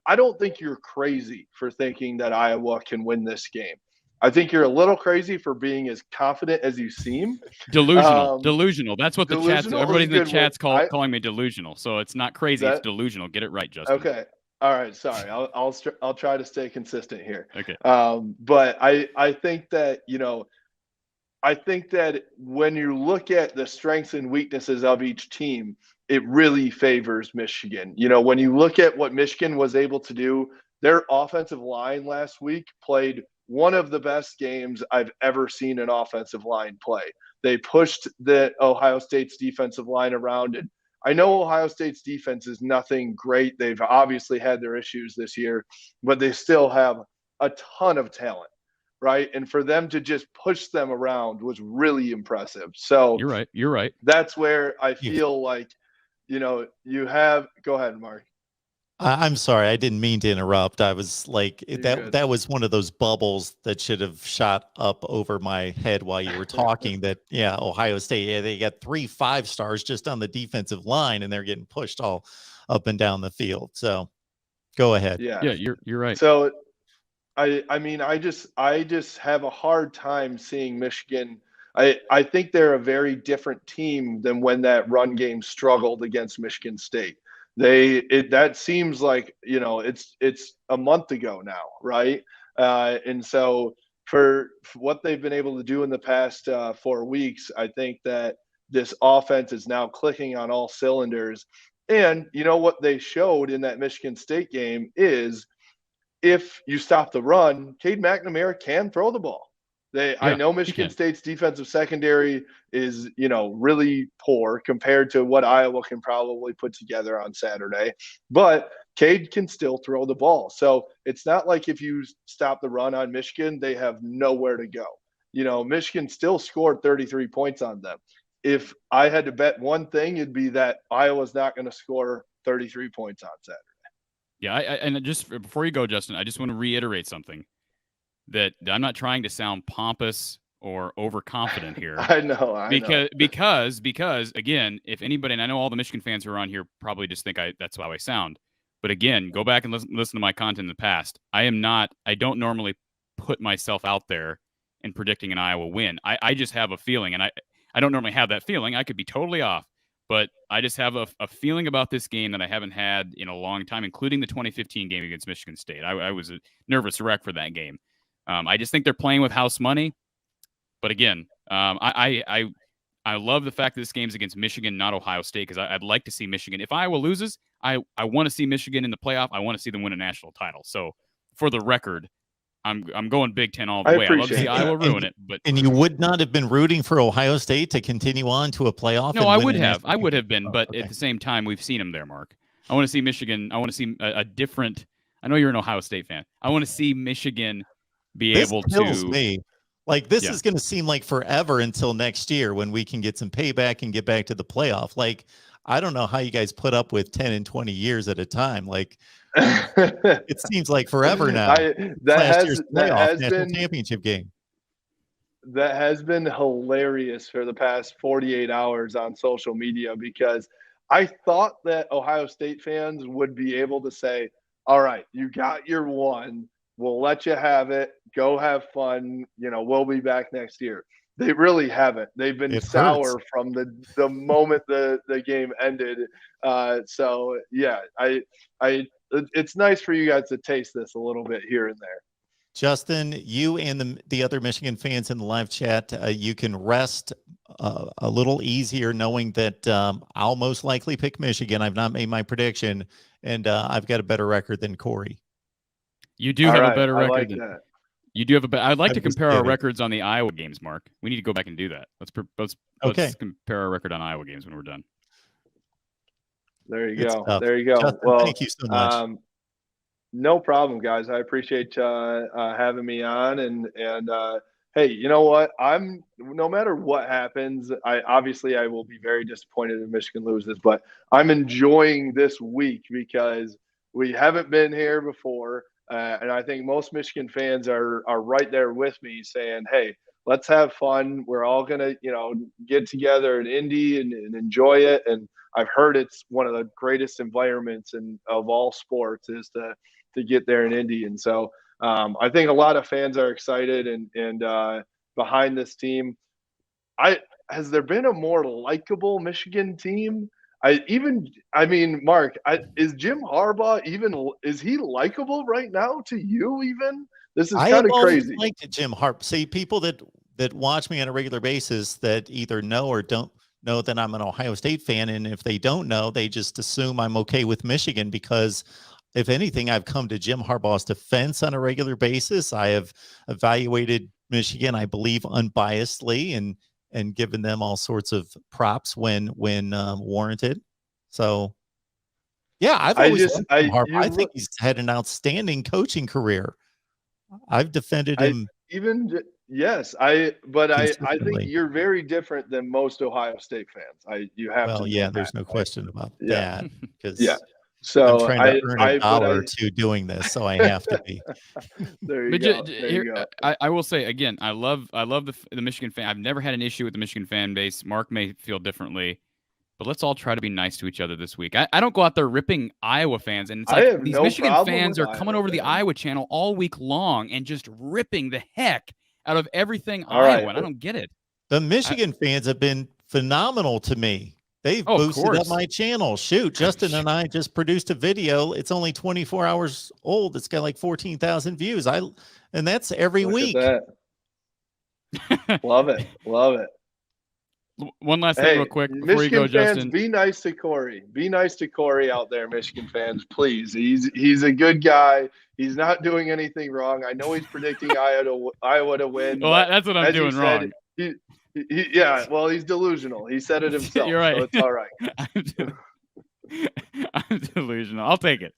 I don't think you're crazy for thinking that Iowa can win this game. I think you're a little crazy for being as confident as you seem. Delusional. That's what the chat's. Delusional is Everybody a in the good word. chat's calling me delusional. So it's not crazy. It's That delusional. Get it right, Justin. okay. All right, sorry. I'll try to stay consistent here. Okay. But I think that I think that when you look at the strengths and weaknesses of each team, it really favors Michigan. When you look at what Michigan was able to do, their offensive line last week played one of the best games I've ever seen an offensive line play. They pushed the Ohio State's defensive line around. And I know Ohio State's defense is nothing great. They've obviously had their issues this year, but they still have a ton of talent, right? And for them to just push them around was really impressive. So You're right. You're right. that's where I Yeah. feel like, you have. Go ahead, Mark. I'm sorry, I didn't mean to interrupt. I was like You're that good. that was one of those bubbles that should have shot up over my head while you were talking that yeah, Ohio State, yeah, they got 3 5 stars just on the defensive line and they're getting pushed all up and down the field. So go ahead. Yeah. Yeah, you're right. So I mean, I just have a hard time seeing Michigan. I think they're a very different team than when that run game struggled against Michigan State. That seems like it's a month ago now, right? And so for what they've been able to do in the past 4 weeks, I think that this offense is now clicking on all cylinders. And what they showed in that Michigan State game is if you stop the run, Cade McNamara can throw the ball. I Yeah, know he Michigan can. State's defensive secondary is, really poor compared to what Iowa can probably put together on Saturday, but Cade can still throw the ball. So it's not like if you stop the run on Michigan, they have nowhere to go. Michigan still scored 33 points on them. If I had to bet one thing, it'd be that Iowa's not going to score 33 points on Saturday. Yeah, and just before you go, Justin, I just want to reiterate something that I'm not trying to sound pompous or overconfident here. I know. Because again, if anybody, and I know all the Michigan fans who are on here probably just think that's how I sound, but again, go back and listen to my content in the past. I don't normally put myself out there in predicting an Iowa win. I just have a feeling, and I don't normally have that feeling. I could be totally off, but I just have a feeling about this game that I haven't had in a long time, including the 2015 game against Michigan State. I was a nervous wreck for that game. I just think they're playing with house money. But again, I love the fact that this game's against Michigan, not Ohio State, because I'd like to see Michigan. If Iowa loses, I want to see Michigan in the playoff. I want to see them win a national title. So for the record, I'm going Big Ten all the way. I love to see Iowa ruin it, but you would not have been rooting for Ohio State to continue on to a playoff. No, and I win would a have. national I would have been, championship? but Okay. at the same time, we've seen them there, Mark. I want to see Michigan. I want to see a different. I know you're an Ohio State fan. I want to see Michigan be This able kills to. me. Like this Yeah. is going to seem like forever until next year when we can get some payback and get back to the playoff. Like I don't know how you guys put up with 10 and 20 years at a time. Like it seems like forever now. Last year's playoff national championship game. That has been hilarious for the past 48 hours on social media because I thought that Ohio State fans would be able to say, all right, you got your one. We'll let you have it. Go have fun. We'll be back next year. They really haven't. They've been It sour hurts. from the moment the game ended. So yeah, it's nice for you guys to taste this a little bit here and there. Justin, you and the other Michigan fans in the live chat, you can rest a little easier knowing that I'll most likely pick Michigan. I've not made my prediction, and I've got a better record than Corey. You do All have a right, better I record like than. that. You do have a. I'd like I'm to just compare our kidding. records on the Iowa games, Mark. We need to go back and do that. Okay. Let's compare our record on Iowa games when we're done. There you Good go. stuff. There you go. Justin, Well, thank you so much. no problem, guys. I appreciate having me on. And hey, you know what? No matter what happens, I will be very disappointed if Michigan loses, but I'm enjoying this week because we haven't been here before, and I think most Michigan fans are right there with me, saying, "Hey, let's have fun. We're all gonna get together in Indy and enjoy it." And I've heard it's one of the greatest environments of all sports is to to get there in Indy. And so I think a lot of fans are excited and behind this team. Has there been a more likable Michigan team? Mark, is Jim Harbaugh is he likable right now to you even? This is I kind have of always crazy. liked Jim Harbaugh. See, people that watch me on a regular basis that either know or don't know that I'm an Ohio State fan, and if they don't know, they just assume I'm okay with Michigan because if anything, I've come to Jim Harbaugh's defense on a regular basis. I have evaluated Michigan, I believe, unbiasedly and given them all sorts of props when warranted. So, yeah, I've always liked Jim Harbaugh. I think he's had an outstanding coaching career. I've defended him. Yes, I think you're very different than most Ohio State fans. You have to. Yeah, there's no question about that because So I'm trying to earn a dollar or two doing this, so I have to be. There you go. There you go. I will say again, I love the Michigan fan. I've never had an issue with the Michigan fan base. Mark may feel differently, but let's all try to be nice to each other this week. I don't go out there ripping Iowa fans, and it's like these Michigan fans are coming over the Iowa channel all week long and just ripping the heck out of everything Iowa. And I don't get it. The Michigan fans have been phenomenal to me. They've boosted up my channel. Shoot, Justin and I just produced a video. It's only 24 hours old. It's got like 14,000 views. And that's every week. At that. Love it. Love it. One last thing real quick before Michigan you go, fans, Justin. Be nice to Corey. Be nice to Corey out there, Michigan fans, please. He's a good guy. He's not doing anything wrong. I know he's predicting Iowa to win. Well, that's what I'm doing wrong. He's delusional. He said it himself. You're right. So it's all right. I'm delusional. I'll take it.